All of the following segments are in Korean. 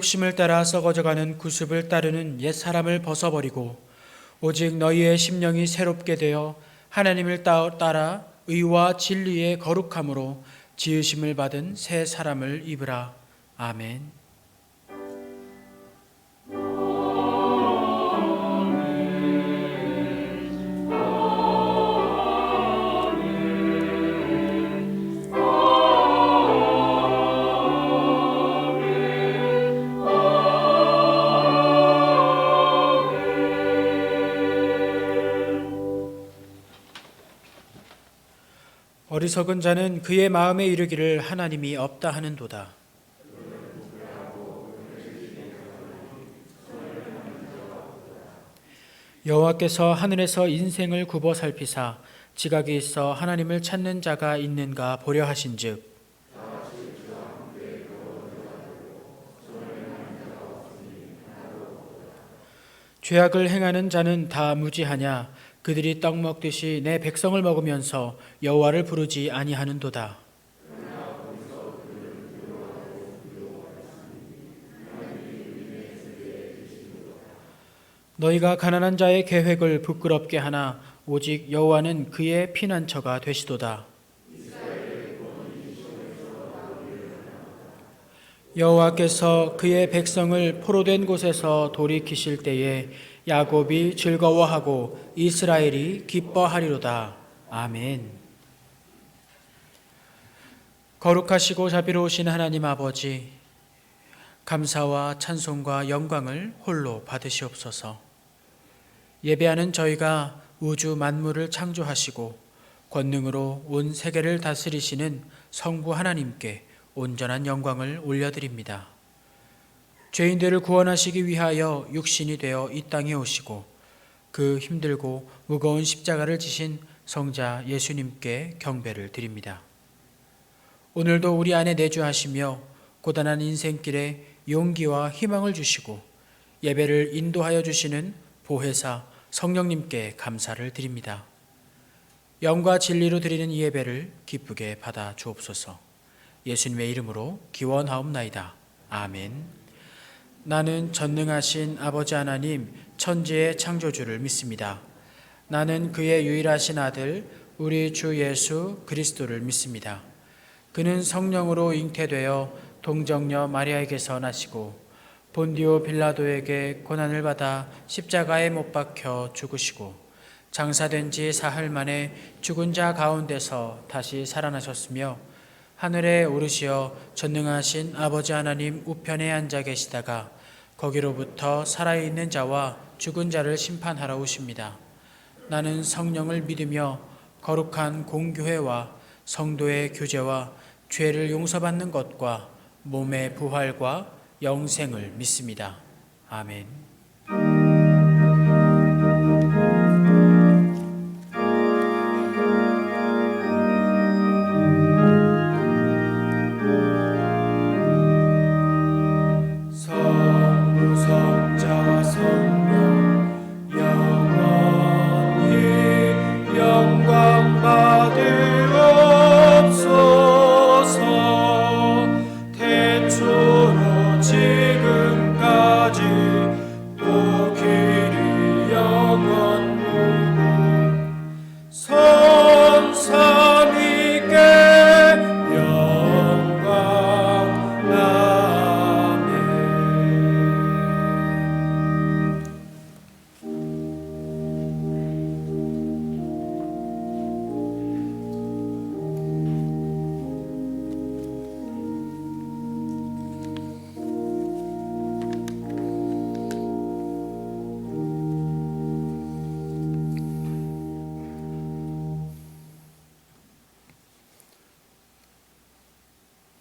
욕심을 따라 썩어져가는 구습을 따르는 옛 사람을 벗어버리고 오직 너희의 심령이 새롭게 되어 하나님을 따라 의와 진리의 거룩함으로 지으심을 받은 새 사람을 입으라. 아멘. 어리석은 자는 그의 마음에 이르기를 하나님이 없다 하는도다. 여호와께서 하늘에서 인생을 굽어 살피사 지각이 있어 하나님을 찾는 자가 있는가 보려 하신즉 죄악을 행하는 자는 다 무지하냐. 그들이 떡 먹듯이 내 백성을 먹으면서 여호와를 부르지 아니하는도다. 너희가 가난한 자의 계획을 부끄럽게 하나 오직 여호와는 그의 피난처가 되시도다. 여호와께서 그의 백성을 포로된 곳에서 돌이키실 때에 야곱이 즐거워하고 이스라엘이 기뻐하리로다. 아멘. 거룩하시고 자비로우신 하나님 아버지, 감사와 찬송과 영광을 홀로 받으시옵소서. 예배하는 저희가 우주 만물을 창조하시고 권능으로 온 세계를 다스리시는 성부 하나님께 온전한 영광을 올려드립니다. 죄인들을 구원하시기 위하여 육신이 되어 이 땅에 오시고 그 힘들고 무거운 십자가를 지신 성자 예수님께 경배를 드립니다. 오늘도 우리 안에 내주하시며 고단한 인생길에 용기와 희망을 주시고 예배를 인도하여 주시는 보혜사 성령님께 감사를 드립니다. 영과 진리로 드리는 이 예배를 기쁘게 받아 주옵소서. 예수님의 이름으로 기원하옵나이다. 아멘. 나는 전능하신 아버지 하나님 천지의 창조주를 믿습니다. 나는 그의 유일하신 아들 우리 주 예수 그리스도를 믿습니다. 그는 성령으로 잉태되어 동정녀 마리아에게서 나시고 본디오 빌라도에게 고난을 받아 십자가에 못 박혀 죽으시고 장사된 지 사흘 만에 죽은 자 가운데서 다시 살아나셨으며 하늘에 오르시어 전능하신 아버지 하나님 우편에 앉아 계시다가 거기로부터 살아있는 자와 죽은 자를 심판하러 오십니다. 나는 성령을 믿으며 거룩한 공교회와 성도의 교제와 죄를 용서받는 것과 몸의 부활과 영생을 믿습니다. 아멘.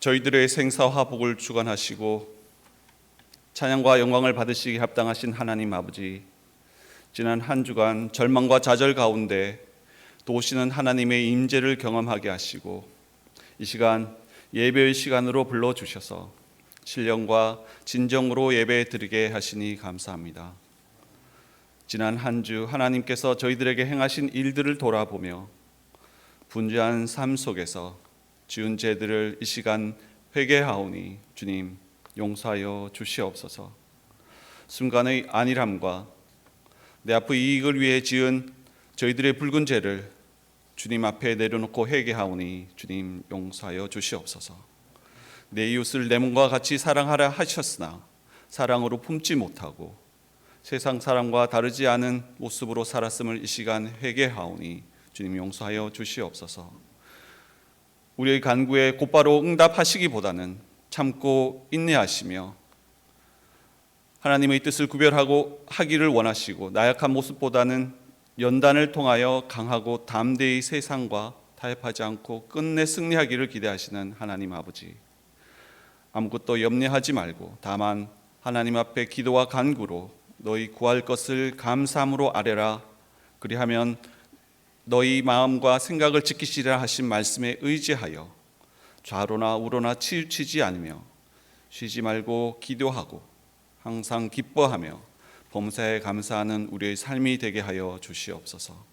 저희들의 생사화복을 주관하시고 찬양과 영광을 받으시기 합당하신 하나님 아버지, 지난 한 주간 절망과 좌절 가운데 도우시는 하나님의 임재를 경험하게 하시고 이 시간 예배의 시간으로 불러주셔서 신령과 진정으로 예배 드리게 하시니 감사합니다. 지난 한 주 하나님께서 저희들에게 행하신 일들을 돌아보며 분주한 삶 속에서 지은 죄들을 이 시간 회개하오니 주님, 용서하여 주시옵소서. 순간의 안일함과 내 앞의 이익을 위해 지은 저희들의 붉은 죄를 주님 앞에 내려놓고 회개하오니 주님 용서하여 주시옵소서. 내 이웃을 내 몸과 같이 사랑하라 하셨으나 사랑으로 품지 못하고 세상 사람과 다르지 않은 모습으로 살았음을 이 시간 회개하오니 주님 용서하여 주시옵소서. 우리의 간구에 곧바로 응답하시기보다는 참고 인내하시며 하나님의 뜻을 구별하고 하기를 원하시고 나약한 모습보다는 연단을 통하여 강하고 담대히 세상과 타협하지 않고 끝내 승리하기를 기대하시는 하나님 아버지, 아무것도 염려하지 말고 다만 하나님 앞에 기도와 간구로 너희 구할 것을 감사함으로 아뢰라. 그리하면 너희 마음과 생각을 지키시리라 하신 말씀에 의지하여 좌로나 우로나 치우치지 않으며 쉬지 말고 기도하고 항상 기뻐하며 범사에 감사하는 우리의 삶이 되게 하여 주시옵소서.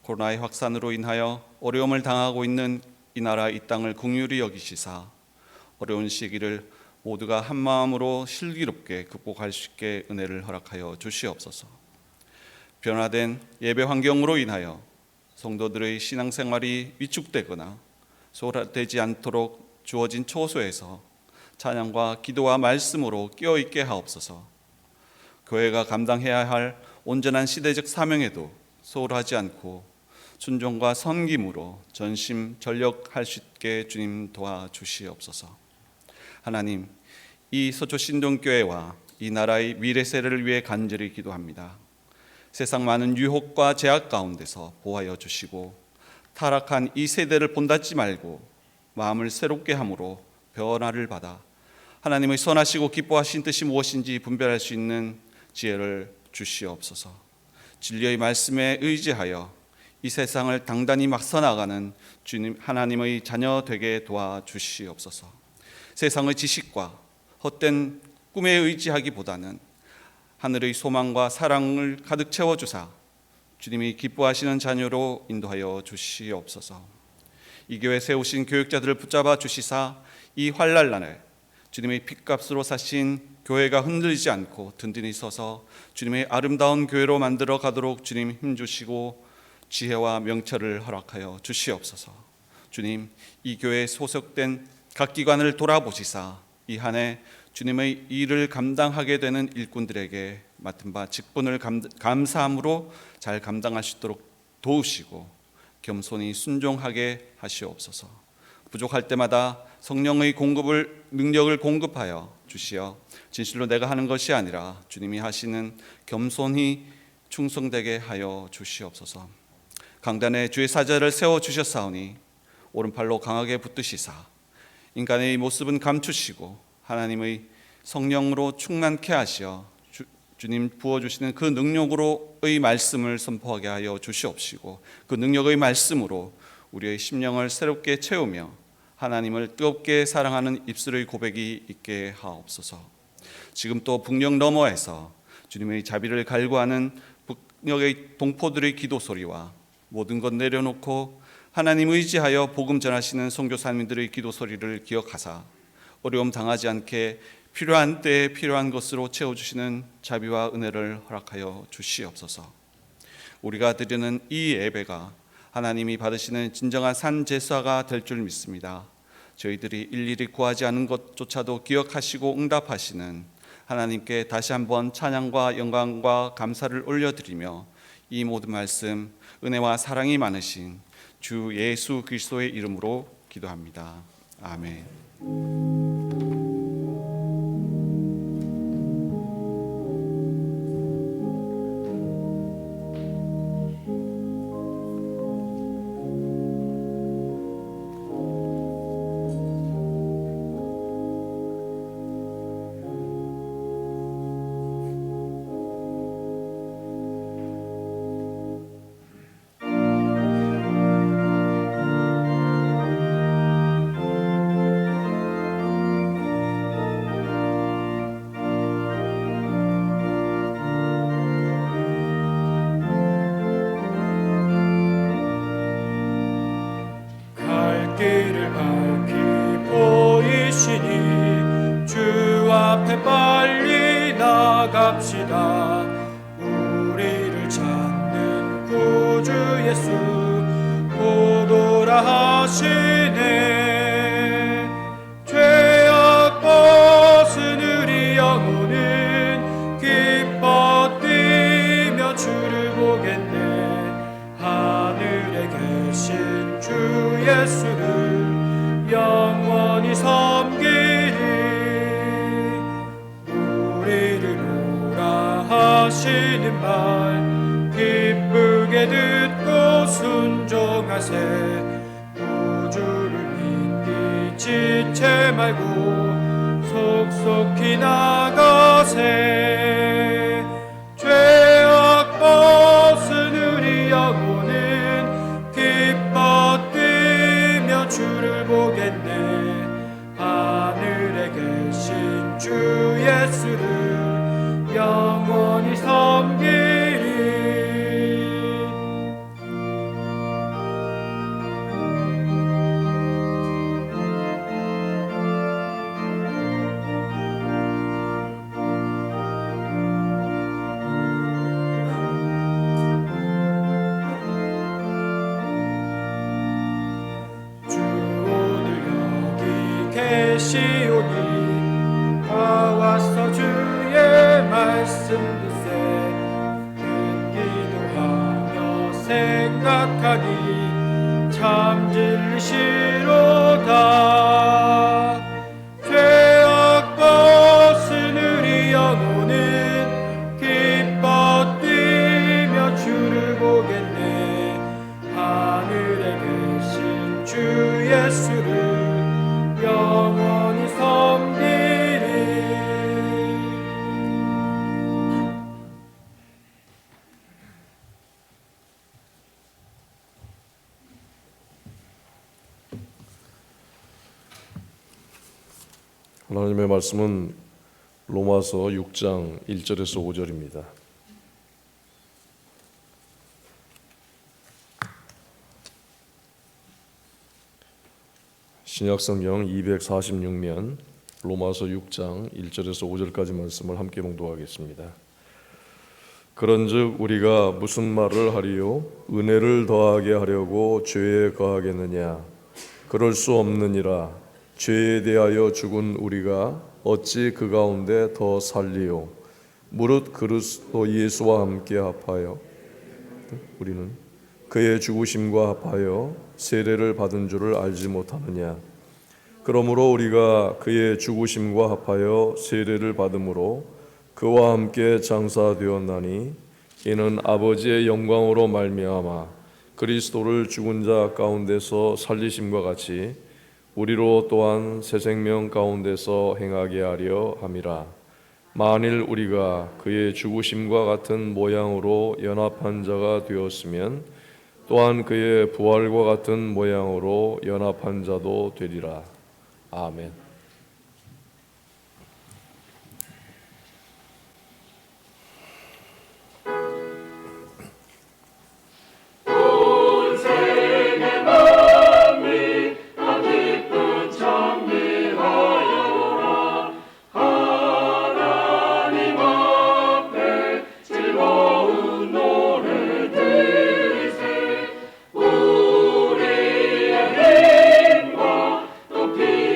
코로나의 확산으로 인하여 어려움을 당하고 있는 이 나라 이 땅을 긍휼히 여기시사 어려운 시기를 모두가 한 마음으로 슬기롭게 극복할 수 있게 은혜를 허락하여 주시옵소서. 변화된 예배 환경으로 인하여 성도들의 신앙생활이 위축되거나 소홀되지 않도록 주어진 초소에서 찬양과 기도와 말씀으로 깨어있게 하옵소서. 교회가 감당해야 할 온전한 시대적 사명에도 소홀하지 않고 순종과 섬김으로 전심전력할 수 있게 주님 도와주시옵소서. 하나님, 이 서초신동교회와 이 나라의 미래 세대를 위해 간절히 기도합니다. 세상 많은 유혹과 제약 가운데서 보호하여 주시고 타락한 이 세대를 본받지 말고 마음을 새롭게 함으로 변화를 받아 하나님의 선하시고 기뻐하신 뜻이 무엇인지 분별할 수 있는 지혜를 주시옵소서. 진리의 말씀에 의지하여 이 세상을 당당히 맞서 나가는 주님 하나님의 자녀 되게 도와주시옵소서. 세상의 지식과 헛된 꿈에 의지하기보다는 하늘의 소망과 사랑을 가득 채워주사 주님이 기뻐하시는 자녀로 인도하여 주시옵소서. 이 교회 세우신 교육자들을 붙잡아 주시사 이 환난날에 주님의 핏값으로 사신 교회가 흔들리지 않고 든든히 서서 주님의 아름다운 교회로 만들어 가도록 주님 힘주시고 지혜와 명철을 허락하여 주시옵소서. 주님, 이 교회에 소속된 각 기관을 돌아보시사 이 한 해 주님의 일을 감당하게 되는 일꾼들에게 맡은 바 직분을 감사함으로 잘 감당할 수 있도록 도우시고 겸손히 순종하게 하시옵소서. 부족할 때마다 성령의 능력을 공급하여 주시어 진실로 내가 하는 것이 아니라 주님이 하시는 겸손히 충성되게 하여 주시옵소서. 강단에 주의 사자를 세워 주셨사오니 오른팔로 강하게 붙드시사 인간의 모습은 감추시고 하나님의 성령으로 충만케 하시어 주님 부어주시는 그 능력으로의 말씀을 선포하게 하여 주시옵시고 그 능력의 말씀으로 우리의 심령을 새롭게 채우며 하나님을 뜨겁게 사랑하는 입술의 고백이 있게 하옵소서. 지금 또 북녘 너머에서 주님의 자비를 갈구하는 북녘의 동포들의 기도 소리와 모든 것 내려놓고 하나님 의지하여 복음 전하시는 선교사님들의 기도 소리를 기억하사 어려움 당하지 않게 필요한 때에 필요한 것으로 채워주시는 자비와 은혜를 허락하여 주시옵소서. 우리가 드리는 이 예배가 하나님이 받으시는 진정한 산제사가 될 줄 믿습니다. 저희들이 일일이 구하지 않은 것조차도 기억하시고 응답하시는 하나님께 다시 한번 찬양과 영광과 감사를 올려드리며 이 모든 말씀 은혜와 사랑이 많으신 주 예수 그리스도의 이름으로 기도합니다. 아멘. 주 예수 보도라 하시네. 죄악 벗은 우리 영혼은 기뻐 뛰며 주를 보겠네. 하늘에 계신 주 예수를 영원히 섬기리. 우리를 보라 하시는 말 기쁘게 듣고 순종하세. 우주를 믿기 지체 말고 속속히 나가세. 죄악 벗은 우리 영혼은 기뻐 뛰며 주를 보겠네. 하늘에 계신 주 예수를 영원히 섬기리. 주 오늘 여기 계시오니 다 와서 주의 말씀 듣세. 기도하며 생각하니 참 진리시로다. 죄악 벗은 우리 영혼은 기뻐 뛰며 주를 보겠네. 하늘에 계신 주 예수를 영원히 섬기리. 하나님의 말씀은 로마서 6장 1절에서 5절입니다. 신약성경 246면 로마서 6장 1절에서 5절까지 말씀을 함께 봉독하겠습니다. 그런즉 우리가 무슨 말을 하리요? 은혜를 더하게 하려고 죄에 거하겠느냐? 그럴 수 없느니라. 죄에 대하여 죽은 우리가 어찌 그 가운데 더 살리요? 무릇 그리스도 예수와 함께 합하여 우리는 그의 죽으심과 합하여 세례를 받은 줄을 알지 못하느냐? 그러므로 우리가 그의 죽으심과 합하여 세례를 받음으로 그와 함께 장사되었나니 이는 아버지의 영광으로 말미암아 그리스도를 죽은 자 가운데서 살리심과 같이 우리로 또한 새 생명 가운데서 행하게 하려 함이라. 만일 우리가 그의 죽으심과 같은 모양으로 연합한 자가 되었으면 또한 그의 부활과 같은 모양으로 연합한 자도 되리라. 아멘.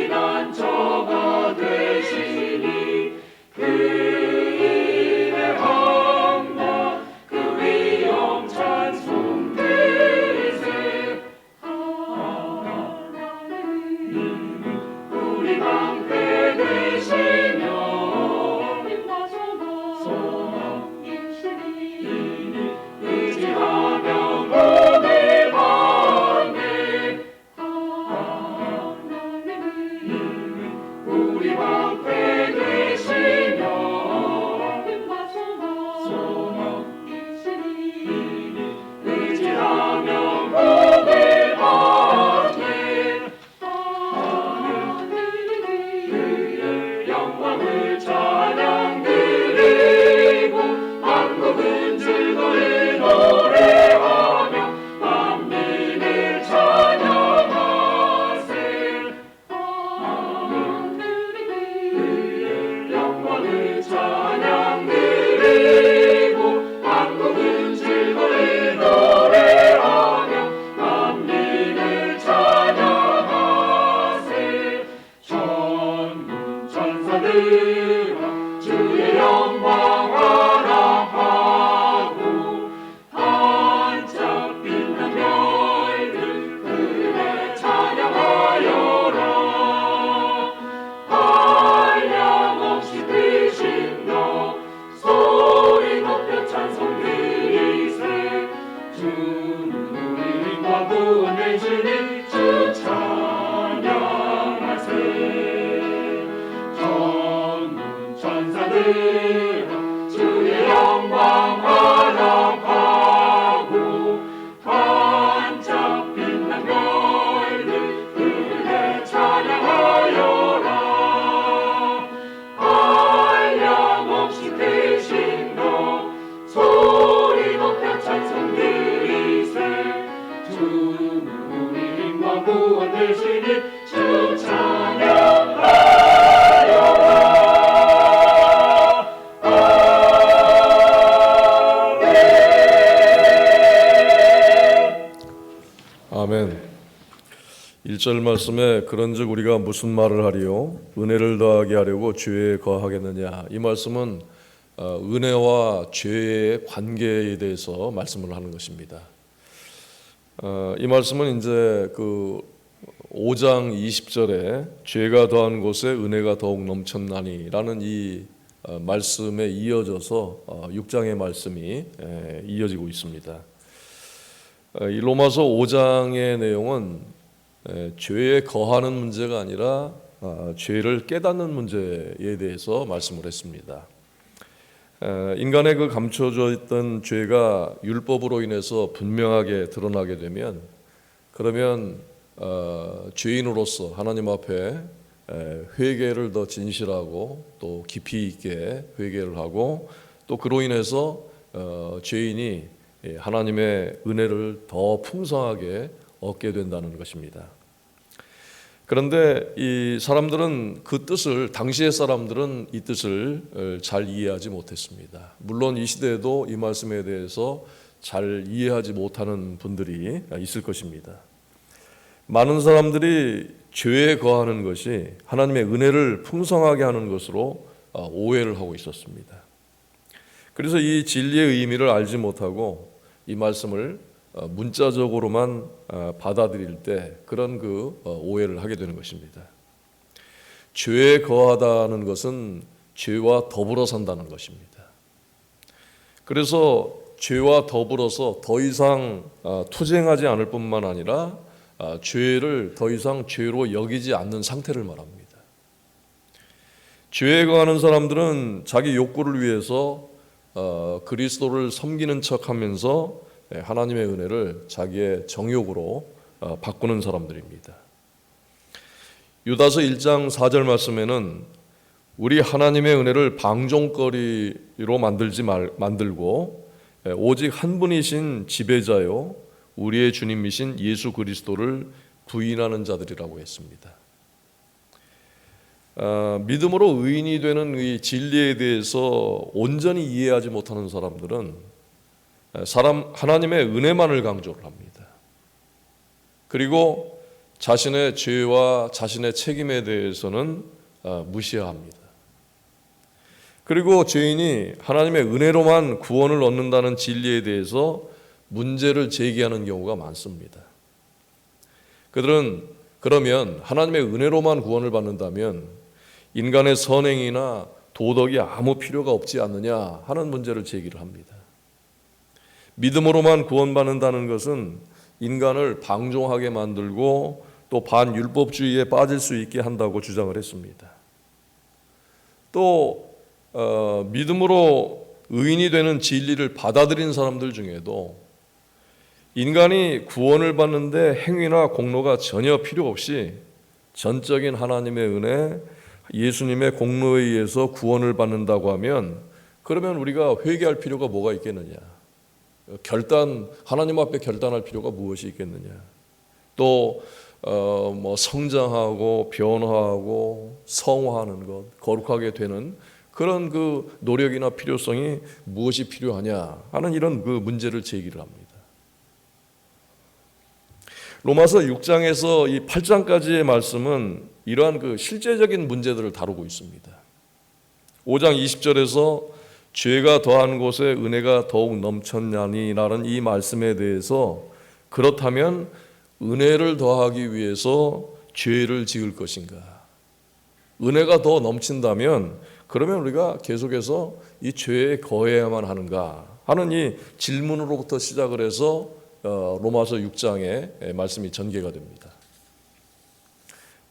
난 영광 구원을 주는 주 찬양하세. 전문 천사들아 주의 영광 환영하고 반짝 빛난 별들 그대 찬양하여라. 한량없이 크신 너 소리 높여 찬송 드리세. 주는 우리 힘과 구원 되시니 주 찬양하여라. 아멘. 1절 말씀에 그런즉 우리가 무슨 말을 하리요? 은혜를 더하게 하려고 죄에 거하겠느냐? 이 말씀은 은혜와 죄의 관계에 대해서 말씀을 하는 것입니다. 이 말씀은 이제 그 5장 20절에 죄가 더한 곳에 은혜가 더욱 넘쳤나니라는 이 말씀에 이어져서 6장의 말씀이 이어지고 있습니다. 이 로마서 5장의 내용은 죄에 거하는 문제가 아니라 죄를 깨닫는 문제에 대해서 말씀을 했습니다. 인간의 그 감춰져 있던 죄가 율법으로 인해서 분명하게 드러나게 되면 그러면 죄인으로서 하나님 앞에 회개를 더 진실하고 또 깊이 있게 회개를 하고 또 그로 인해서 죄인이 하나님의 은혜를 더 풍성하게 얻게 된다는 것입니다. 그런데 이 사람들은 그 뜻을 당시의 사람들은 이 뜻을 잘 이해하지 못했습니다. 물론 이 시대에도 이 말씀에 대해서 잘 이해하지 못하는 분들이 있을 것입니다. 많은 사람들이 죄에 거하는 것이 하나님의 은혜를 풍성하게 하는 것으로 오해를 하고 있었습니다. 그래서 이 진리의 의미를 알지 못하고 이 말씀을 문자적으로만 받아들일 때 그런 그 오해를 하게 되는 것입니다. 죄에 거하다는 것은 죄와 더불어 산다는 것입니다. 그래서 죄와 더불어서 더 이상 투쟁하지 않을 뿐만 아니라 죄를 더 이상 죄로 여기지 않는 상태를 말합니다. 죄에 거하는 사람들은 자기 욕구를 위해서 그리스도를 섬기는 척하면서 하나님의 은혜를 자기의 정욕으로 바꾸는 사람들입니다. 유다서 1장 4절 말씀에는 우리 하나님의 은혜를 방종거리로 만들고 오직 한 분이신 지배자요 우리의 주님이신 예수 그리스도를 부인하는 자들이라고 했습니다. 믿음으로 의인이 되는 이 진리에 대해서 온전히 이해하지 못하는 사람들은 하나님의 은혜만을 강조를 합니다. 그리고 자신의 죄와 자신의 책임에 대해서는 무시합니다. 그리고 죄인이 하나님의 은혜로만 구원을 얻는다는 진리에 대해서 문제를 제기하는 경우가 많습니다. 그들은 그러면 하나님의 은혜로만 구원을 받는다면 인간의 선행이나 도덕이 아무 필요가 없지 않느냐 하는 문제를 제기를 합니다. 믿음으로만 구원받는다는 것은 인간을 방종하게 만들고 또 반율법주의에 빠질 수 있게 한다고 주장을 했습니다. 또 믿음으로 의인이 되는 진리를 받아들인 사람들 중에도 인간이 구원을 받는데 행위나 공로가 전혀 필요 없이 전적인 하나님의 은혜, 예수님의 공로에 의해서 구원을 받는다고 하면 그러면 우리가 회개할 필요가 뭐가 있겠느냐? 하나님 앞에 결단할 필요가 무엇이 있겠느냐? 또 성장하고 변화하고 성화하는 것, 거룩하게 되는 그런 그 노력이나 필요성이 무엇이 필요하냐 하는 이런 그 문제를 제기를 합니다. 로마서 6장에서 이 8장까지의 말씀은 이러한 그 실제적인 문제들을 다루고 있습니다. 5장 20절에서 죄가 더한 곳에 은혜가 더욱 넘쳤냐니라는 이 말씀에 대해서 그렇다면 은혜를 더하기 위해서 죄를 지을 것인가? 은혜가 더 넘친다면 그러면 우리가 계속해서 이 죄에 거해야만 하는가 하는 이 질문으로부터 시작을 해서 로마서 6장에 말씀이 전개가 됩니다.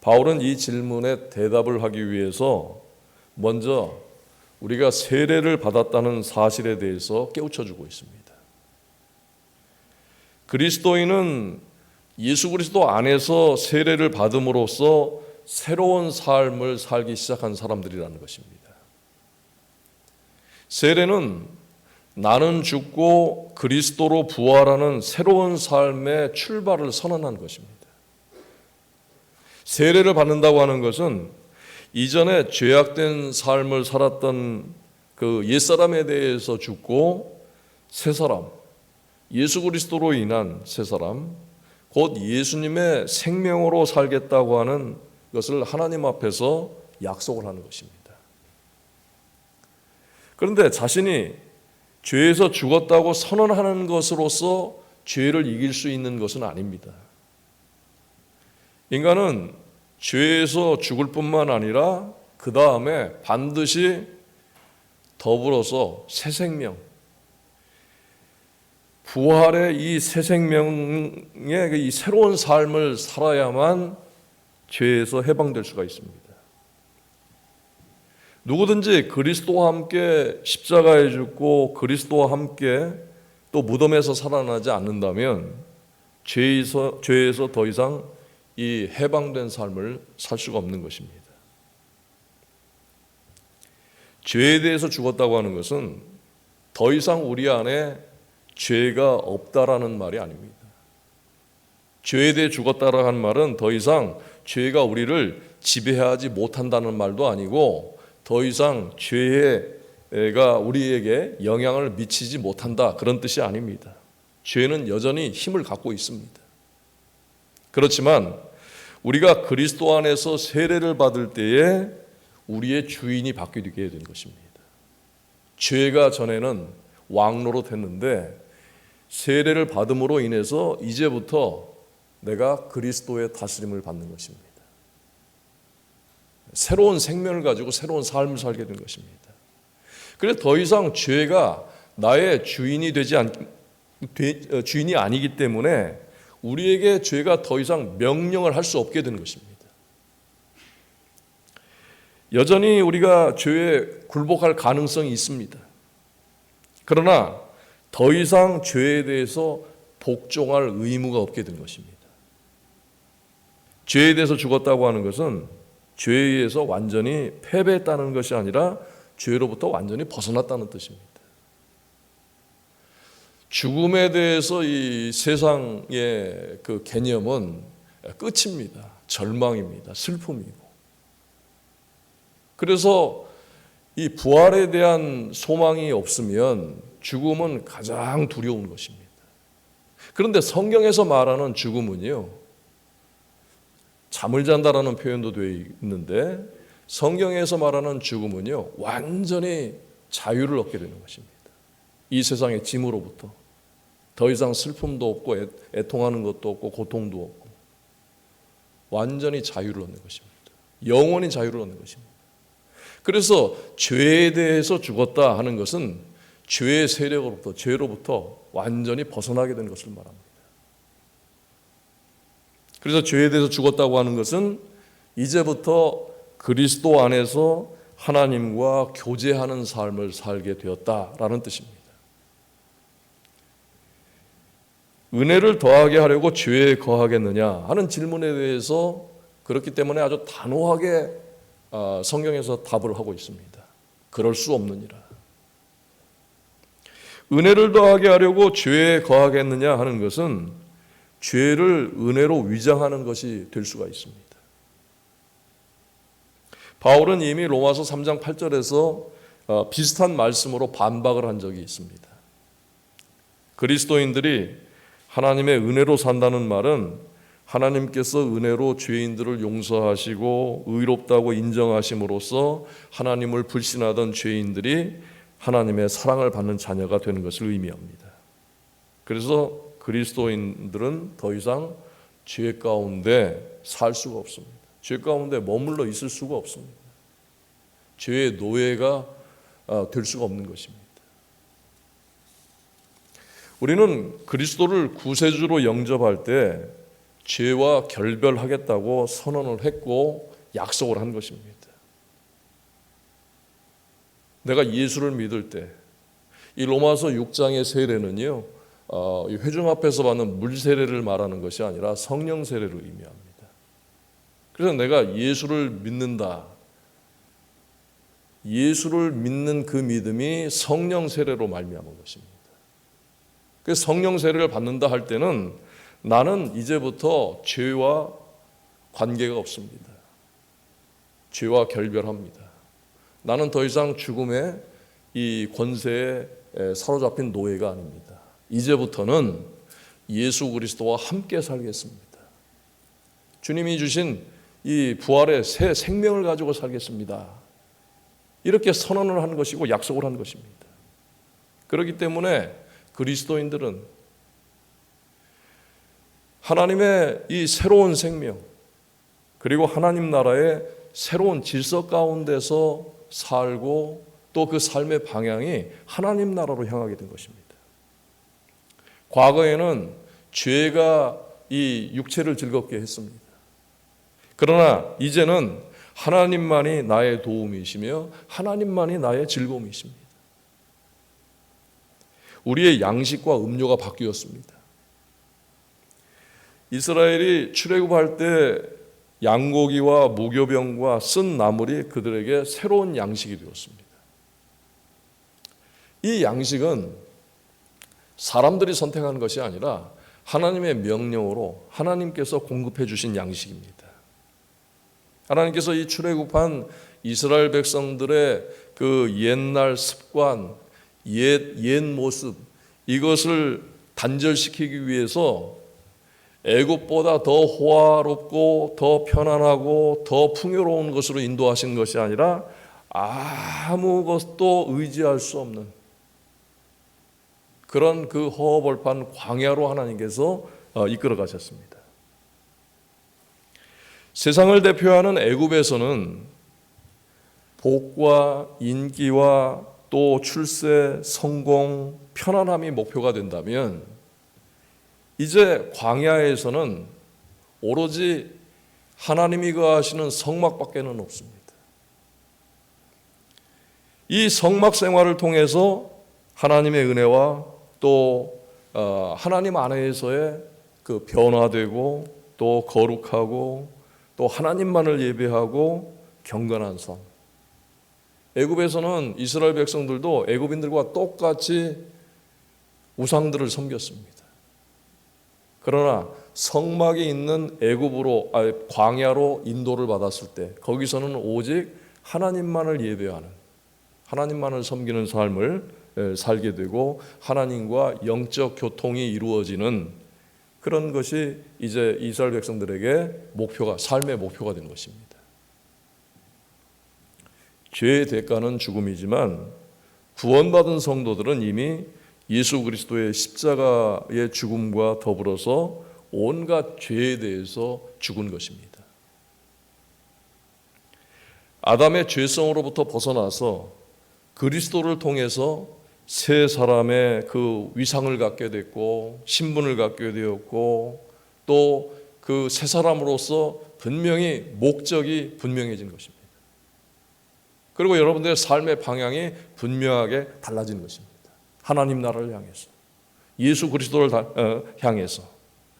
바울은 이 질문에 대답을 하기 위해서 먼저 우리가 세례를 받았다는 사실에 대해서 깨우쳐주고 있습니다. 그리스도인은 예수 그리스도 안에서 세례를 받음으로써 새로운 삶을 살기 시작한 사람들이라는 것입니다. 세례는 나는 죽고 그리스도로 부활하는 새로운 삶의 출발을 선언한 것입니다. 세례를 받는다고 하는 것은 이전에 죄악된 삶을 살았던 그 옛사람에 대해서 죽고 새 사람, 예수 그리스도로 인한 새 사람, 곧 예수님의 생명으로 살겠다고 하는 것을 하나님 앞에서 약속을 하는 것입니다. 그런데 자신이 죄에서 죽었다고 선언하는 것으로서 죄를 이길 수 있는 것은 아닙니다. 인간은 죄에서 죽을 뿐만 아니라 그 다음에 반드시 더불어서 새 생명, 부활의 이 새 생명의 이 새로운 삶을 살아야만 죄에서 해방될 수가 있습니다. 누구든지 그리스도와 함께 십자가에 죽고 그리스도와 함께 또 무덤에서 살아나지 않는다면 죄에서 더 이상 이 해방된 삶을 살 수가 없는 것입니다. 죄에 대해서 죽었다고 하는 것은 더 이상 우리 안에 죄가 없다라는 말이 아닙니다. 죄에 대해 죽었다라는 한 말은 더 이상 죄가 우리를 지배하지 못한다는 말도 아니고 더 이상 죄가 우리에게 영향을 미치지 못한다 그런 뜻이 아닙니다. 죄는 여전히 힘을 갖고 있습니다. 그렇지만 우리가 그리스도 안에서 세례를 받을 때에 우리의 주인이 바뀌게 된 것입니다. 죄가 전에는 왕노로 됐는데 세례를 받음으로 인해서 이제부터 내가 그리스도의 다스림을 받는 것입니다. 새로운 생명을 가지고 새로운 삶을 살게 된 것입니다. 그래서 더 이상 죄가 나의 주인이 아니기 때문에 우리에게 죄가 더 이상 명령을 할 수 없게 된 것입니다. 여전히 우리가 죄에 굴복할 가능성이 있습니다. 그러나 더 이상 죄에 대해서 복종할 의무가 없게 된 것입니다. 죄에 대해서 죽었다고 하는 것은 죄에 의해서 완전히 패배했다는 것이 아니라 죄로부터 완전히 벗어났다는 뜻입니다. 죽음에 대해서 이 세상의 그 개념은 끝입니다. 절망입니다. 슬픔이고. 그래서 이 부활에 대한 소망이 없으면 죽음은 가장 두려운 것입니다. 그런데 성경에서 말하는 죽음은요, 잠을 잔다라는 표현도 되어 있는데 성경에서 말하는 죽음은요, 완전히 자유를 얻게 되는 것입니다. 이 세상의 짐으로부터 더 이상 슬픔도 없고 애통하는 것도 없고 고통도 없고 완전히 자유를 얻는 것입니다. 영원히 자유를 얻는 것입니다. 그래서 죄에 대해서 죽었다 하는 것은 죄의 세력으로부터 죄로부터 완전히 벗어나게 되는 것을 말합니다. 그래서 죄에 대해서 죽었다고 하는 것은 이제부터 그리스도 안에서 하나님과 교제하는 삶을 살게 되었다라는 뜻입니다. 은혜를 더하게 하려고 죄에 거하겠느냐 하는 질문에 대해서 그렇기 때문에 아주 단호하게 성경에서 답을 하고 있습니다. 그럴 수 없느니라. 은혜를 더하게 하려고 죄에 거하겠느냐 하는 것은 죄를 은혜로 위장하는 것이 될 수가 있습니다. 바울은 이미 로마서 3장 8절에서 비슷한 말씀으로 반박을 한 적이 있습니다. 그리스도인들이 하나님의 은혜로 산다는 말은 하나님께서 은혜로 죄인들을 용서하시고 의롭다고 인정하심으로써 하나님을 불신하던 죄인들이 하나님의 사랑을 받는 자녀가 되는 것을 의미합니다. 그래서 그리스도인들은 더 이상 죄 가운데 살 수가 없습니다. 죄 가운데 머물러 있을 수가 없습니다. 죄의 노예가 될 수가 없는 것입니다. 우리는 그리스도를 구세주로 영접할 때 죄와 결별하겠다고 선언을 했고 약속을 한 것입니다. 내가 예수를 믿을 때 이 로마서 6장의 세례는요, 이 회중 앞에서 받는 물 세례를 말하는 것이 아니라 성령 세례를 의미합니다. 그래서 내가 예수를 믿는다. 예수를 믿는 그 믿음이 성령 세례로 말미암은 것입니다. 그래서 성령 세례를 받는다 할 때는 나는 이제부터 죄와 관계가 없습니다. 죄와 결별합니다. 나는 더 이상 죽음의 이 권세에 사로잡힌 노예가 아닙니다. 이제부터는 예수 그리스도와 함께 살겠습니다. 주님이 주신 이 부활의 새 생명을 가지고 살겠습니다. 이렇게 선언을 한 것이고 약속을 한 것입니다. 그렇기 때문에 그리스도인들은 하나님의 이 새로운 생명 그리고 하나님 나라의 새로운 질서 가운데서 살고 또 그 삶의 방향이 하나님 나라로 향하게 된 것입니다. 과거에는 죄가 이 육체를 즐겁게 했습니다. 그러나 이제는 하나님만이 나의 도움이시며 하나님만이 나의 즐거움이십니다. 우리의 양식과 음료가 바뀌었습니다. 이스라엘이 출애굽할 때 양고기와 무교병과 쓴 나물이 그들에게 새로운 양식이 되었습니다. 이 양식은 사람들이 선택한 것이 아니라 하나님의 명령으로 하나님께서 공급해 주신 양식입니다. 하나님께서 이 출애굽한 이스라엘 백성들의 그 옛날 습관, 옛 모습 이것을 단절시키기 위해서 애굽보다 더 호화롭고 더 편안하고 더 풍요로운 것으로 인도하신 것이 아니라 아무것도 의지할 수 없는 그런 그 허허벌판 광야로 하나님께서 이끌어 가셨습니다. 세상을 대표하는 애굽에서는 복과 인기와 또 출세, 성공, 편안함이 목표가 된다면 이제 광야에서는 오로지 하나님이 거하시는 성막밖에는 없습니다. 이 성막 생활을 통해서 하나님의 은혜와 또 하나님 안에서의 그 변화되고 또 거룩하고 또 하나님만을 예배하고 경건한 삶. 애굽에서는 이스라엘 백성들도 애굽인들과 똑같이 우상들을 섬겼습니다. 그러나 성막이 있는 애굽으로 광야로 인도를 받았을 때 거기서는 오직 하나님만을 예배하는 하나님만을 섬기는 삶을 살게 되고 하나님과 영적 교통이 이루어지는 그런 것이 이제 이스라엘 백성들에게 삶의 목표가 된 것입니다. 죄의 대가는 죽음이지만 구원받은 성도들은 이미 예수 그리스도의 십자가의 죽음과 더불어서 온갖 죄에 대해서 죽은 것입니다. 아담의 죄성으로부터 벗어나서 그리스도를 통해서 새 사람의 그 위상을 갖게 됐고 신분을 갖게 되었고 또 그 새 사람으로서 분명히 목적이 분명해진 것입니다. 그리고 여러분들의 삶의 방향이 분명하게 달라진 것입니다. 하나님 나라를 향해서 예수 그리스도를 향해서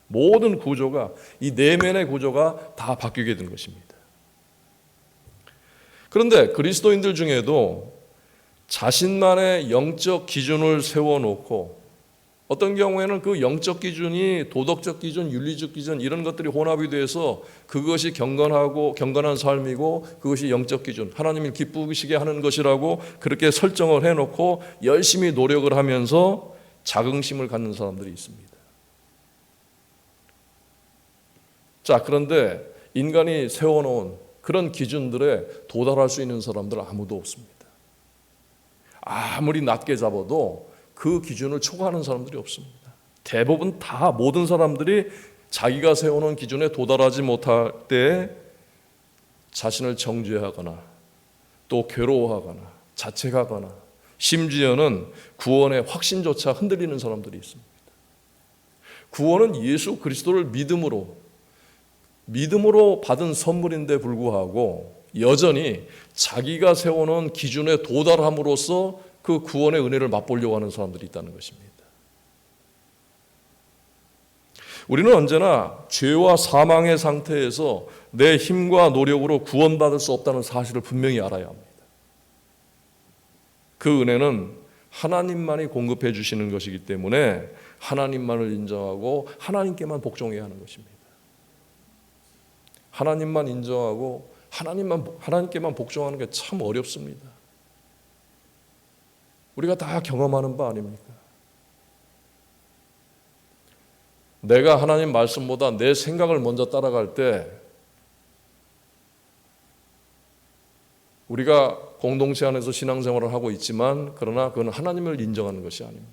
모든 구조가 이 내면의 구조가 다 바뀌게 된 것입니다. 그런데 그리스도인들 중에도 자신만의 영적 기준을 세워놓고 어떤 경우에는 그 영적 기준이 도덕적 기준, 윤리적 기준 이런 것들이 혼합이 돼서 그것이 경건한 삶이고 그것이 영적 기준, 하나님을 기쁘시게 하는 것이라고 그렇게 설정을 해놓고 열심히 노력을 하면서 자긍심을 갖는 사람들이 있습니다. 자, 그런데 인간이 세워놓은 그런 기준들에 도달할 수 있는 사람들은 아무도 없습니다. 아무리 낮게 잡아도 그 기준을 초과하는 사람들이 없습니다. 대부분 모든 사람들이 자기가 세워놓은 기준에 도달하지 못할 때 자신을 정죄하거나 또 괴로워하거나 자책하거나 심지어는 구원의 확신조차 흔들리는 사람들이 있습니다. 구원은 예수 그리스도를 믿음으로 받은 선물인데 불구하고 여전히 자기가 세워놓은 기준에 도달함으로써 그 구원의 은혜를 맛보려고 하는 사람들이 있다는 것입니다. 우리는 언제나 죄와 사망의 상태에서 내 힘과 노력으로 구원받을 수 없다는 사실을 분명히 알아야 합니다. 그 은혜는 하나님만이 공급해 주시는 것이기 때문에 하나님만을 인정하고 하나님께만 복종해야 하는 것입니다. 하나님만 인정하고 하나님께만 복종하는 게 참 어렵습니다. 우리가 다 경험하는 바 아닙니까? 내가 하나님 말씀보다 내 생각을 먼저 따라갈 때 우리가 공동체 안에서 신앙생활을 하고 있지만 그러나 그건 하나님을 인정하는 것이 아닙니다.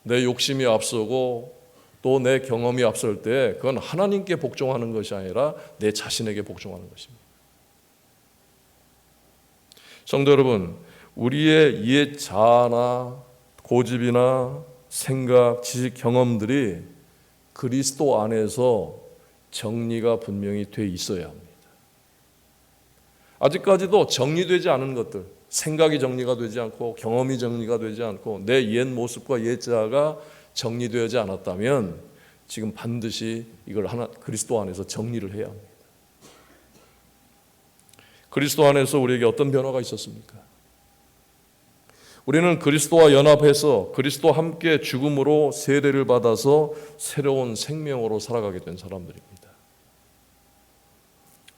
내 욕심이 앞서고 또 내 경험이 앞설 때 그건 하나님께 복종하는 것이 아니라 내 자신에게 복종하는 것입니다. 성도 여러분, 우리의 옛 자아나 고집이나 생각, 지식, 경험들이 그리스도 안에서 정리가 분명히 돼 있어야 합니다. 아직까지도 정리되지 않은 것들, 생각이 정리가 되지 않고 경험이 정리가 되지 않고 내 옛 모습과 옛 자아가 정리되지 않았다면 지금 반드시 이걸 그리스도 안에서 정리를 해야 합니다. 그리스도 안에서 우리에게 어떤 변화가 있었습니까? 우리는 그리스도와 연합해서 그리스도와 함께 죽음으로 세례를 받아서 새로운 생명으로 살아가게 된 사람들입니다.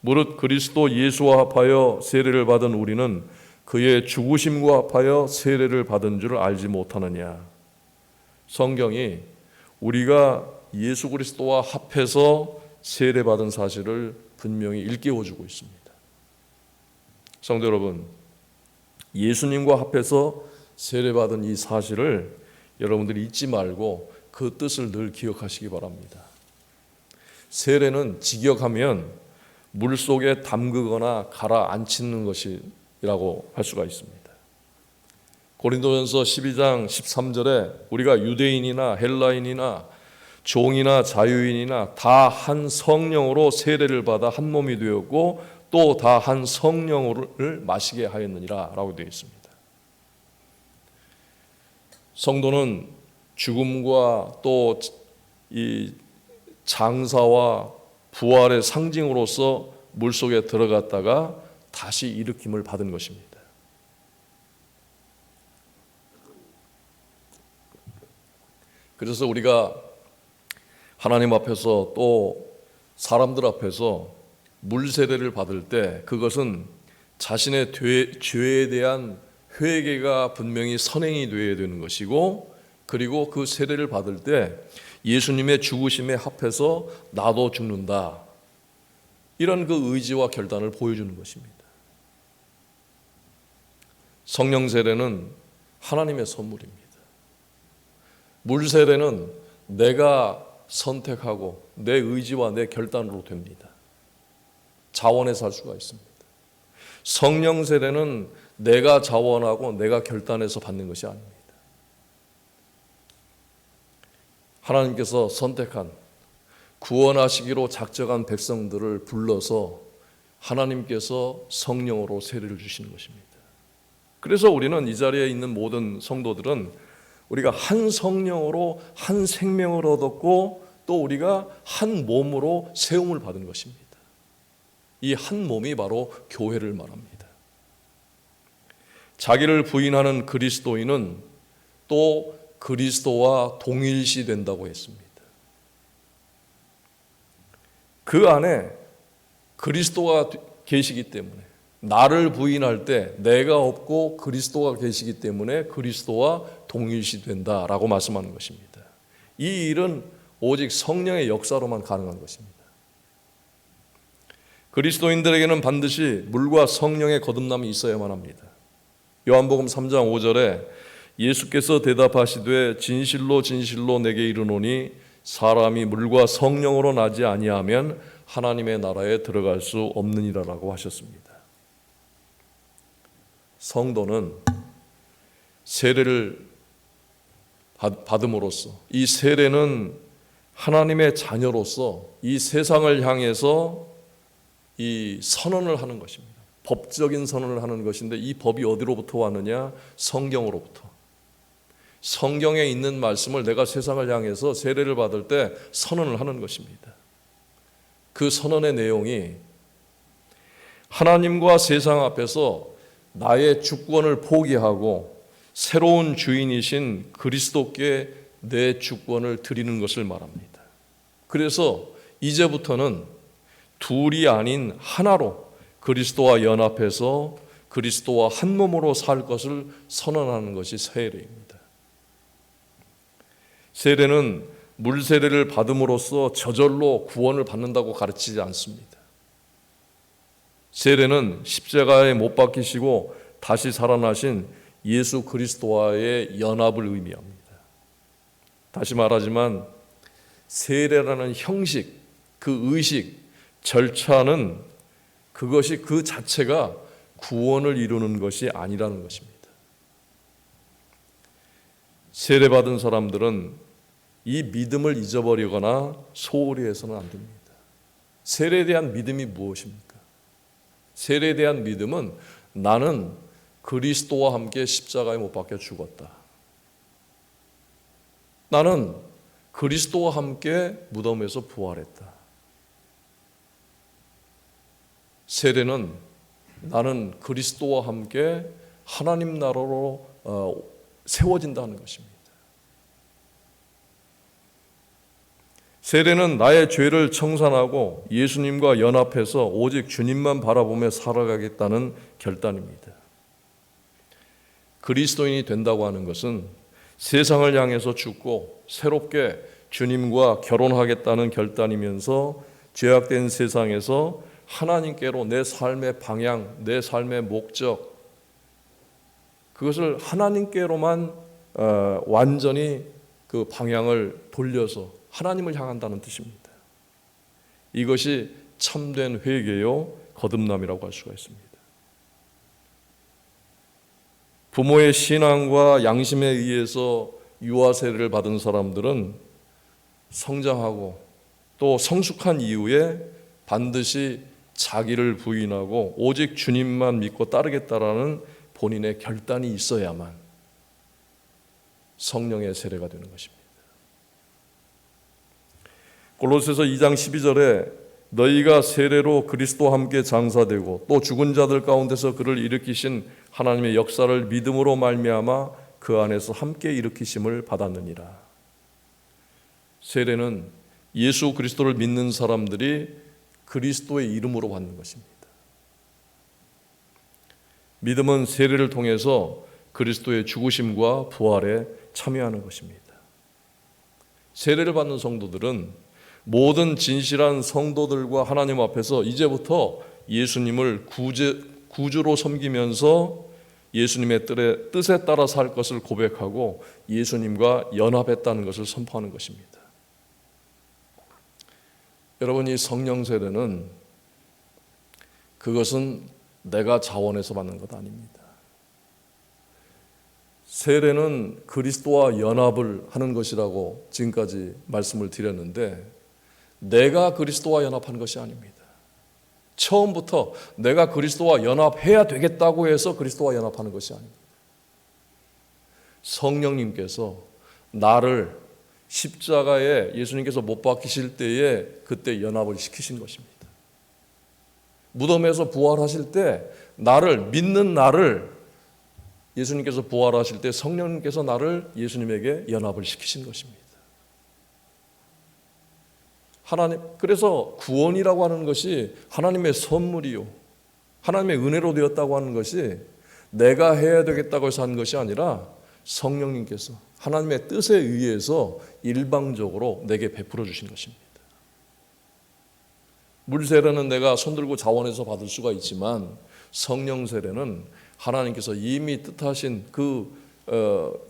무릇 그리스도 예수와 합하여 세례를 받은 우리는 그의 죽으심과 합하여 세례를 받은 줄 알지 못하느냐. 성경이 우리가 예수 그리스도와 합해서 세례받은 사실을 분명히 일깨워주고 있습니다. 성도 여러분, 예수님과 합해서 세례받은 이 사실을 여러분들이 잊지 말고 그 뜻을 늘 기억하시기 바랍니다. 세례는 직역하면 물속에 담그거나 가라앉히는 것이라고 할 수가 있습니다. 고린도전서 12장 13절에 우리가 유대인이나 헬라인이나 종이나 자유인이나 다 한 성령으로 세례를 받아 한 몸이 되었고 또 다 한 성령을 마시게 하였느니라 라고 되어 있습니다. 성도는 죽음과 또 이 장사와 부활의 상징으로서 물속에 들어갔다가 다시 일으킴을 받은 것입니다. 그래서 우리가 하나님 앞에서 또 사람들 앞에서 물세례를 받을 때 그것은 자신의 죄에 대한 회개가 분명히 선행이 되어야 되는 것이고, 그리고 그 세례를 받을 때 예수님의 죽으심에 합해서 나도 죽는다, 이런 그 의지와 결단을 보여주는 것입니다. 성령 세례는 하나님의 선물입니다. 물 세례는 내가 선택하고 내 의지와 내 결단으로 됩니다. 자원해서 할 수가 있습니다. 성령 세례는 내가 자원하고 내가 결단해서 받는 것이 아닙니다. 하나님께서 선택한 구원하시기로 작정한 백성들을 불러서 하나님께서 성령으로 세례를 주시는 것입니다. 그래서 우리는 이 자리에 있는 모든 성도들은 우리가 한 성령으로 한 생명을 얻었고 또 우리가 한 몸으로 세움을 받은 것입니다. 이 한 몸이 바로 교회를 말합니다. 자기를 부인하는 그리스도인은 또 그리스도와 동일시 된다고 했습니다. 그 안에 그리스도가 계시기 때문에, 나를 부인할 때 내가 없고 그리스도가 계시기 때문에 그리스도와 동일시 된다라고 말씀하는 것입니다. 이 일은 오직 성령의 역사로만 가능한 것입니다. 그리스도인들에게는 반드시 물과 성령의 거듭남이 있어야만 합니다. 요한복음 3장 5절에 예수께서 대답하시되 진실로 진실로 내게 이르노니 사람이 물과 성령으로 나지 아니하면 하나님의 나라에 들어갈 수 없느니라라고 하셨습니다. 성도는 세례를 받음으로써 이 세례는 하나님의 자녀로서 이 세상을 향해서 이 선언을 하는 것입니다. 법적인 선언을 하는 것인데 이 법이 어디로부터 왔느냐? 성경으로부터. 성경에 있는 말씀을 내가 세상을 향해서 세례를 받을 때 선언을 하는 것입니다. 그 선언의 내용이 하나님과 세상 앞에서 나의 주권을 포기하고 새로운 주인이신 그리스도께 내 주권을 드리는 것을 말합니다. 그래서 이제부터는 둘이 아닌 하나로 그리스도와 연합해서 그리스도와 한 몸으로 살 것을 선언하는 것이 세례입니다. 세례는 물 세례를 받음으로써 저절로 구원을 받는다고 가르치지 않습니다. 세례는 십자가에 못 박히시고 다시 살아나신 예수 그리스도와의 연합을 의미합니다. 다시 말하지만 세례라는 형식, 그 의식, 절차는 그것이 그 자체가 구원을 이루는 것이 아니라는 것입니다. 세례받은 사람들은 이 믿음을 잊어버리거나 소홀히 해서는 안 됩니다. 세례에 대한 믿음이 무엇입니까? 세례에 대한 믿음은 나는 그리스도와 함께 십자가에 못 박혀 죽었다. 나는 그리스도와 함께 무덤에서 부활했다. 세례는 나는 그리스도와 함께 하나님 나라로 세워진다는 것입니다. 세례는 나의 죄를 청산하고 예수님과 연합해서 오직 주님만 바라보며 살아가겠다는 결단입니다. 그리스도인이 된다고 하는 것은 세상을 향해서 죽고 새롭게 주님과 결혼하겠다는 결단이면서 죄악된 세상에서 하나님께로 내 삶의 방향, 내 삶의 목적, 그것을 하나님께로만 완전히 그 방향을 돌려서 하나님을 향한다는 뜻입니다. 이것이 참된 회개요 거듭남이라고 할 수가 있습니다. 부모의 신앙과 양심에 의해서 유아 세례를 받은 사람들은 성장하고 또 성숙한 이후에 반드시 자기를 부인하고 오직 주님만 믿고 따르겠다라는 본인의 결단이 있어야만 성령의 세례가 되는 것입니다. 골로새서 2장 12절에 너희가 세례로 그리스도와 함께 장사되고 또 죽은 자들 가운데서 그를 일으키신 하나님의 역사를 믿음으로 말미암아 그 안에서 함께 일으키심을 받았느니라. 세례는 예수 그리스도를 믿는 사람들이 그리스도의 이름으로 받는 것입니다. 믿음은 세례를 통해서 그리스도의 죽으심과 부활에 참여하는 것입니다. 세례를 받는 성도들은 모든 진실한 성도들과 하나님 앞에서 이제부터 예수님을 구주로 섬기면서 예수님의 뜻에 따라 살 것을 고백하고 예수님과 연합했다는 것을 선포하는 것입니다. 여러분, 이 성령 세례는 그것은 내가 자원해서 받는 것 아닙니다. 세례는 그리스도와 연합을 하는 것이라고 지금까지 말씀을 드렸는데 내가 그리스도와 연합하는 것이 아닙니다. 처음부터 내가 그리스도와 연합해야 되겠다고 해서 그리스도와 연합하는 것이 아닙니다. 성령님께서 나를 십자가에 예수님께서 못 박히실 때에 그때 연합을 시키신 것입니다. 무덤에서 부활하실 때 나를 믿는 나를 예수님께서 부활하실 때 성령님께서 나를 예수님에게 연합을 시키신 것입니다. 하나님, 그래서 구원이라고 하는 것이 하나님의 선물이요 하나님의 은혜로 되었다고 하는 것이 내가 해야 되겠다고 해서 한 것이 아니라 성령님께서 하나님의 뜻에 의해서 일방적으로 내게 베풀어 주신 것입니다. 물 세례는 내가 손들고 자원해서 받을 수가 있지만 성령 세례는 하나님께서 이미 뜻하신 그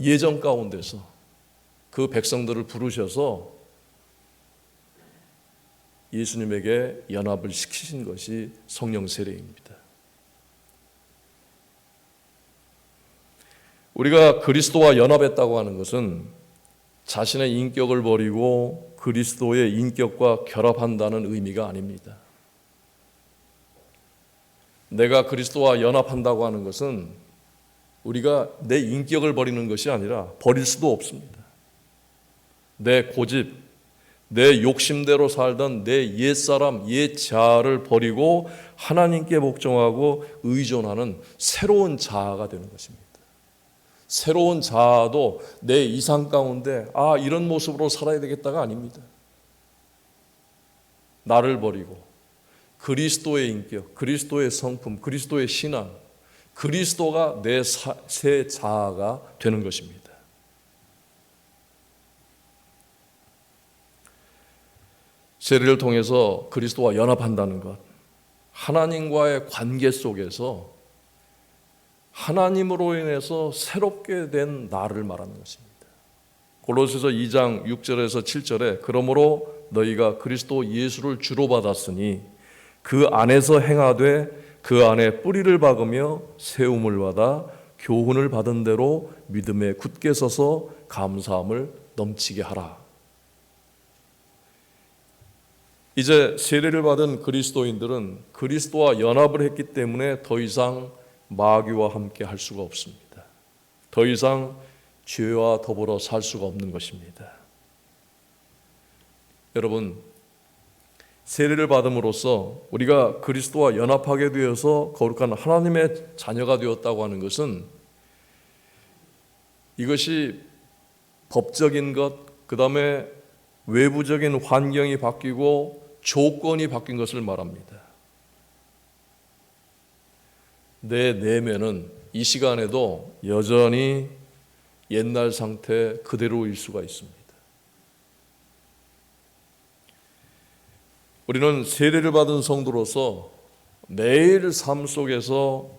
예정 가운데서 그 백성들을 부르셔서 예수님에게 연합을 시키신 것이 성령 세례입니다. 우리가 그리스도와 연합했다고 하는 것은 자신의 인격을 버리고 그리스도의 인격과 결합한다는 의미가 아닙니다. 내가 그리스도와 연합한다고 하는 것은 우리가 내 인격을 버리는 것이 아니라 버릴 수도 없습니다. 내 고집, 내 욕심대로 살던 내 옛사람, 옛 자아를 버리고 하나님께 복종하고 의존하는 새로운 자아가 되는 것입니다. 새로운 자아도 내 이상 가운데 이런 모습으로 살아야 되겠다가 아닙니다. 나를 버리고 그리스도의 인격, 그리스도의 성품, 그리스도의 신앙, 그리스도가 내 새 자아가 되는 것입니다. 세례를 통해서 그리스도와 연합한다는 것, 하나님과의 관계 속에서 하나님으로 인해서 새롭게 된 나를 말하는 것입니다. 골로새서 2장 6절에서 7절에 그러므로 너희가 그리스도 예수를 주로 받았으니 그 안에서 행하되 그 안에 뿌리를 박으며 세움을 받아 교훈을 받은 대로 믿음에 굳게 서서 감사함을 넘치게 하라. 이제 세례를 받은 그리스도인들은 그리스도와 연합을 했기 때문에 더 이상 마귀와 함께 할 수가 없습니다. 더 이상 죄와 더불어 살 수가 없는 것입니다. 여러분, 세례를 받음으로써 우리가 그리스도와 연합하게 되어서 거룩한 하나님의 자녀가 되었다고 하는 것은 이것이 법적인 것, 그 다음에 외부적인 환경이 바뀌고 조건이 바뀐 것을 말합니다. 내 내면은 이 시간에도 여전히 옛날 상태 그대로일 수가 있습니다. 우리는 세례를 받은 성도로서 매일 삶 속에서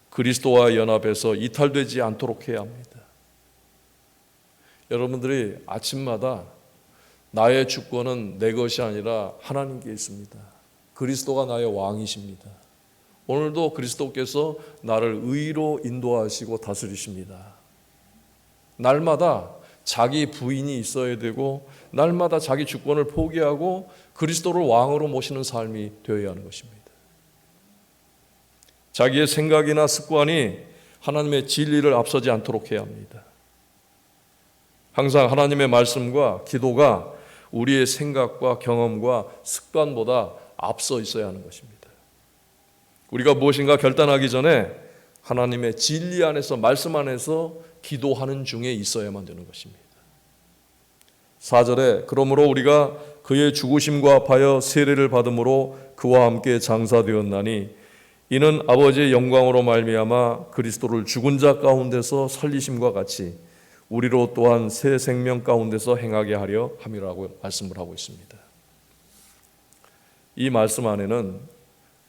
그리스도와 연합해서 이탈되지 않도록 해야 합니다. 여러분들이 아침마다 나의 주권은 내 것이 아니라 하나님께 있습니다. 그리스도가 나의 왕이십니다. 오늘도 그리스도께서 나를 의로 인도하시고 다스리십니다. 날마다 자기 부인이 있어야 되고 날마다 자기 주권을 포기하고 그리스도를 왕으로 모시는 삶이 되어야 하는 것입니다. 자기의 생각이나 습관이 하나님의 진리를 앞서지 않도록 해야 합니다. 항상 하나님의 말씀과 기도가 우리의 생각과 경험과 습관보다 앞서 있어야 하는 것입니다. 우리가 무엇인가 결단하기 전에 하나님의 진리 안에서, 말씀 안에서 기도하는 중에 있어야만 되는 것입니다. 4절에 그러므로 우리가 그의 죽으심과 합하여 세례를 받음으로 그와 함께 장사되었나니 이는 아버지의 영광으로 말미암아 그리스도를 죽은 자 가운데서 살리심과 같이 우리로 또한 새 생명 가운데서 행하게 하려 함이라고 말씀을 하고 있습니다. 이 말씀 안에는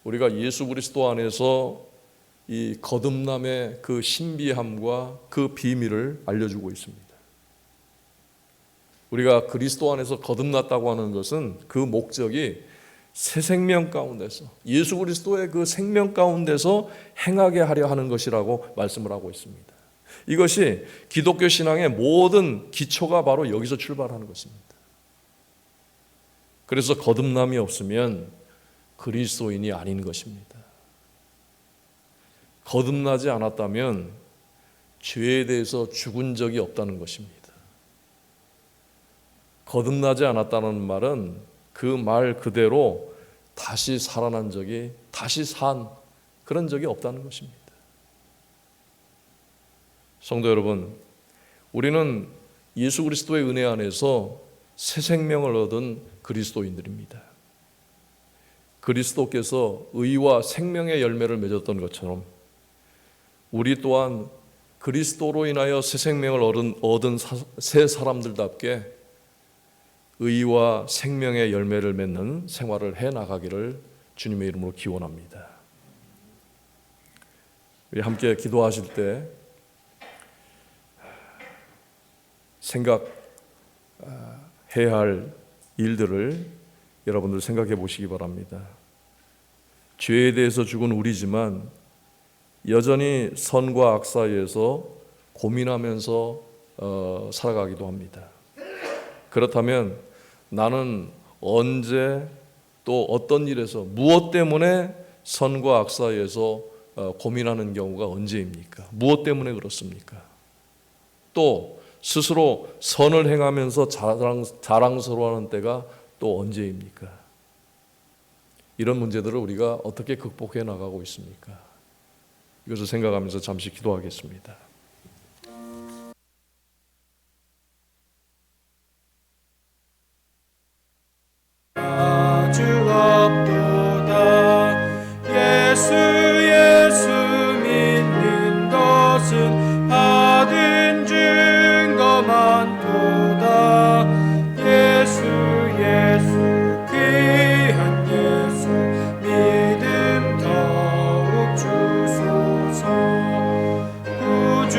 우리가 예수 그리스도 안에서 이 거듭남의 그 신비함과 그 비밀을 알려주고 있습니다. 우리가 그리스도 안에서 거듭났다고 하는 것은 그 목적이 새 생명 가운데서, 예수 그리스도의 그 생명 가운데서 행하게 하려 하는 것이라고 말씀을 하고 있습니다. 이것이 기독교 신앙의 모든 기초가 바로 여기서 출발하는 것입니다. 그래서 거듭남이 없으면 그리스도인이 아닌 것입니다. 거듭나지 않았다면 죄에 대해서 죽은 적이 없다는 것입니다. 거듭나지 않았다는 말은 그 말 그대로 다시 살아난 적이, 다시 산 그런 적이 없다는 것입니다. 성도 여러분, 우리는 예수 그리스도의 은혜 안에서 새 생명을 얻은 그리스도인들입니다. 그리스도께서 의와 생명의 열매를 맺었던 것처럼 우리 또한 그리스도로 인하여 새 생명을 얻은 새 사람들답게 의와 생명의 열매를 맺는 생활을 해나가기를 주님의 이름으로 기원합니다. 우리 함께 기도하실 때 생각해야 할 일들을 여러분들 생각해 보시기 바랍니다. 죄에 대해서 죽은 우리지만 여전히 선과 악 사이에서 고민하면서 살아가기도 합니다. 그렇다면 나는 언제 또 어떤 일에서 무엇 때문에 선과 악 사이에서 고민하는 경우가 언제입니까? 무엇 때문에 그렇습니까? 또 스스로 선을 행하면서 자랑스러워하는 때가 또 언제입니까? 이런 문제들을 우리가 어떻게 극복해 나가고 있습니까? 이것을 생각하면서 잠시 기도하겠습니다. 아주 없도다. 예수 예수 믿는 것은 받은 증거 많도다. 예수 예수 귀한 예수 믿음 더욱 주소서. 구주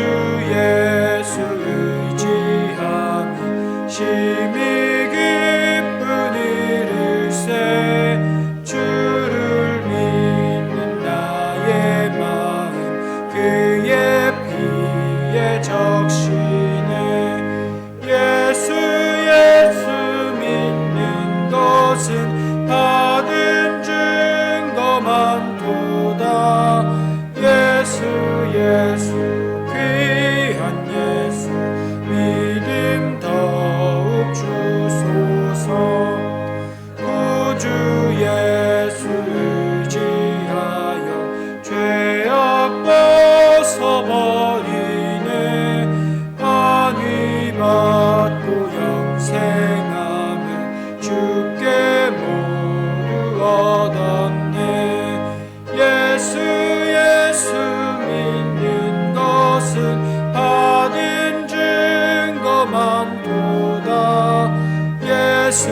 예수 의지함이 심히 기쁜 일일세. 주를 믿는 나의 마음 그의 피에 적시네. 예수 예수 믿는 것은 받은 증거 많도다. 예수 예수 귀한 예수 믿음 더욱 주소서. 구주 예수 의지하여 죄악 벗어버리네. 안위 받고 영생함을 주께 모두 얻었네. 예수 예수 믿는 것은 받은 증거 많도다. 예수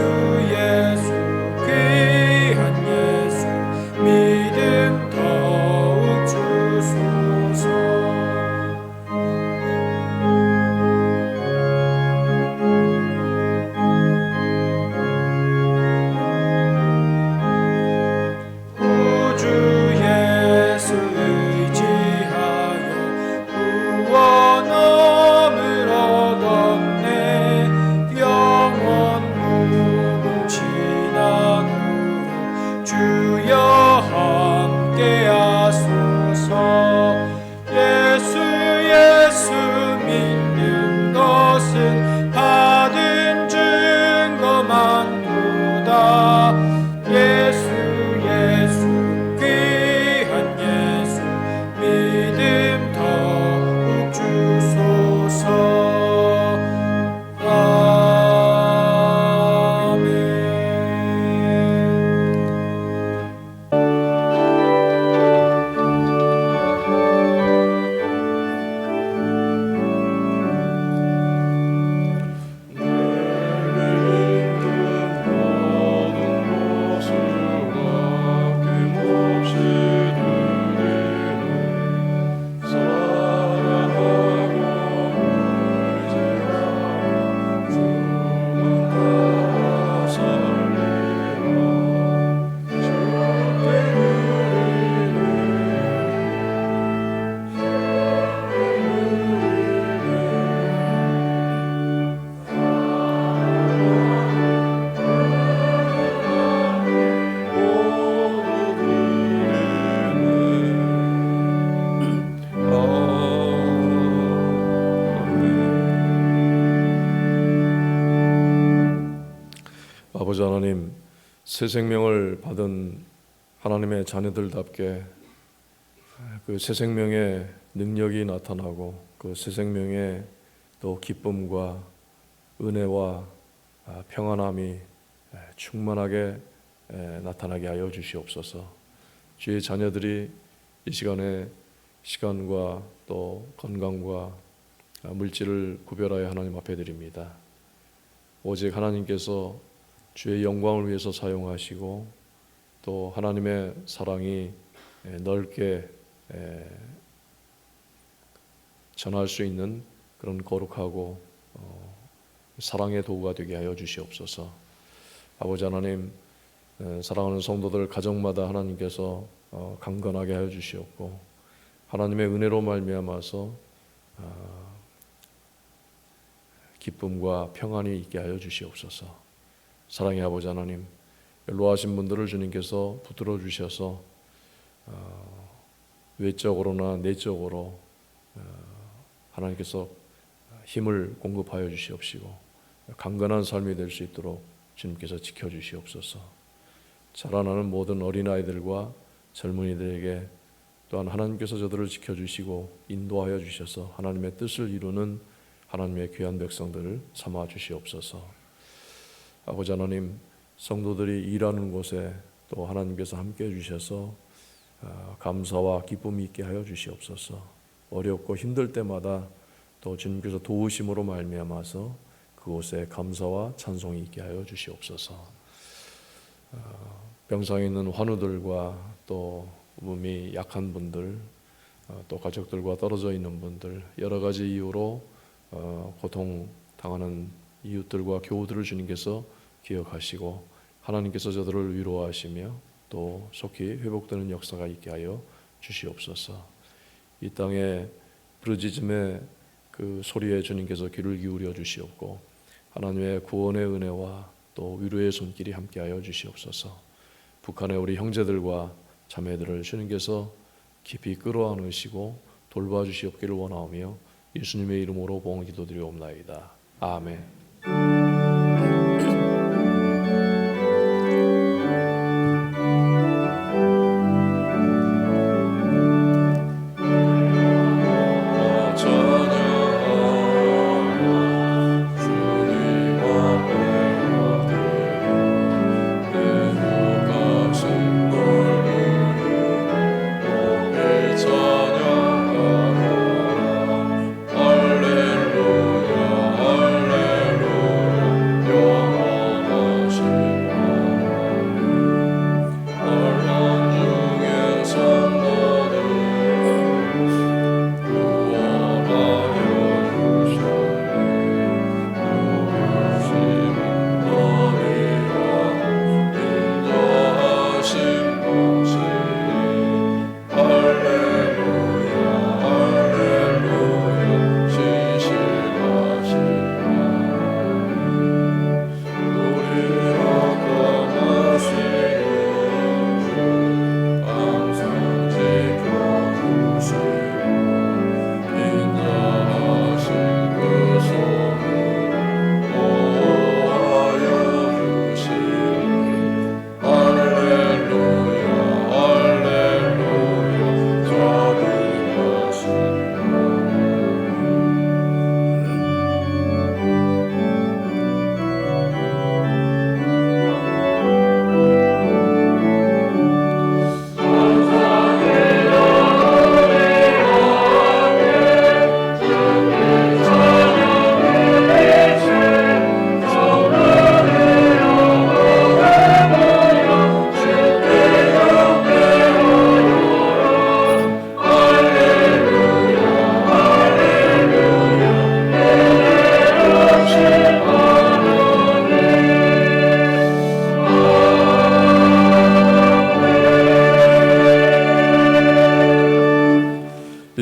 예수 귀한 예수 믿음 더욱 주소서. 구주 예수 의지하여 구원함을 얻었네. 영원 무궁지난 후 주여 함께 하소서. 예수 예수 믿는 것은 받은 증거 많도다. 예수 예수 귀한 예수 믿음 더욱 주소서. 아버지 하나님, 새 생명을 받은 하나님의 자녀들답게 그 새 생명의 능력이 나타나고 그 새 생명의 또 기쁨과 은혜와 평안함이 충만하게 나타나게 하여 주시옵소서. 주의 자녀들이 이 시간에 시간과 또 건강과 물질을 구별하여 하나님 앞에 드립니다. 오직 하나님께서 주의 영광을 위해서 사용하시고 또 하나님의 사랑이 넓게 전할 수 있는 그런 거룩하고 사랑의 도구가 되게 하여 주시옵소서. 아버지 하나님, 사랑하는 성도들 가정마다 하나님께서 강건하게 하여 주시옵고 기쁨과 평안이 있게 하여 주시옵소서. 사랑의 아버지 하나님, 연로하신 분들을 주님께서 붙들어 주셔서 외적으로나 내적으로 하나님께서 힘을 공급하여 주시옵시고 강건한 삶이 될 수 있도록 주님께서 지켜주시옵소서. 자라나는 모든 어린아이들과 젊은이들에게 또한 하나님께서 저들을 지켜주시고 인도하여 주셔서 하나님의 뜻을 이루는 하나님의 귀한 백성들을 삼아 주시옵소서. 아버지 하나님, 성도들이 일하는 곳에 또 하나님께서 함께 해주셔서 감사와 기쁨이 있게 하여 주시옵소서. 어렵고 힘들 때마다 또 주님께서 도우심으로 말미암아서 그곳에 감사와 찬송이 있게 하여 주시옵소서. 병상에 있는 환우들과 또 몸이 약한 분들, 또 가족들과 떨어져 있는 분들, 여러 가지 이유로 고통 당하는 이웃들과 교우들을 주님께서 기억하시고 하나님께서 저들을 위로하시며 또 속히 회복되는 역사가 있게 하여 주시옵소서. 이 땅에 부르짖음의 그 소리에 주님께서 귀를 기울여 주시옵고 하나님의 구원의 은혜와 또 위로의 손길이 함께하여 주시옵소서. 북한의 우리 형제들과 자매들을 주님께서 깊이 끌어안으시고 돌봐주시옵기를 원하오며 예수님의 이름으로 봉헌 기도드리옵나이다. 아멘.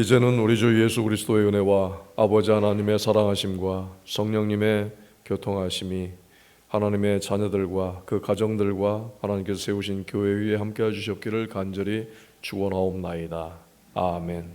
이제는 우리 주 예수 그리스도의 은혜와 아버지 하나님의 사랑하심과 성령님의 교통하심이 하나님의 자녀들과 그 가정들과 하나님께서 세우신 교회 위에 함께해 주셨기를 간절히 축원하옵나이다. 아멘.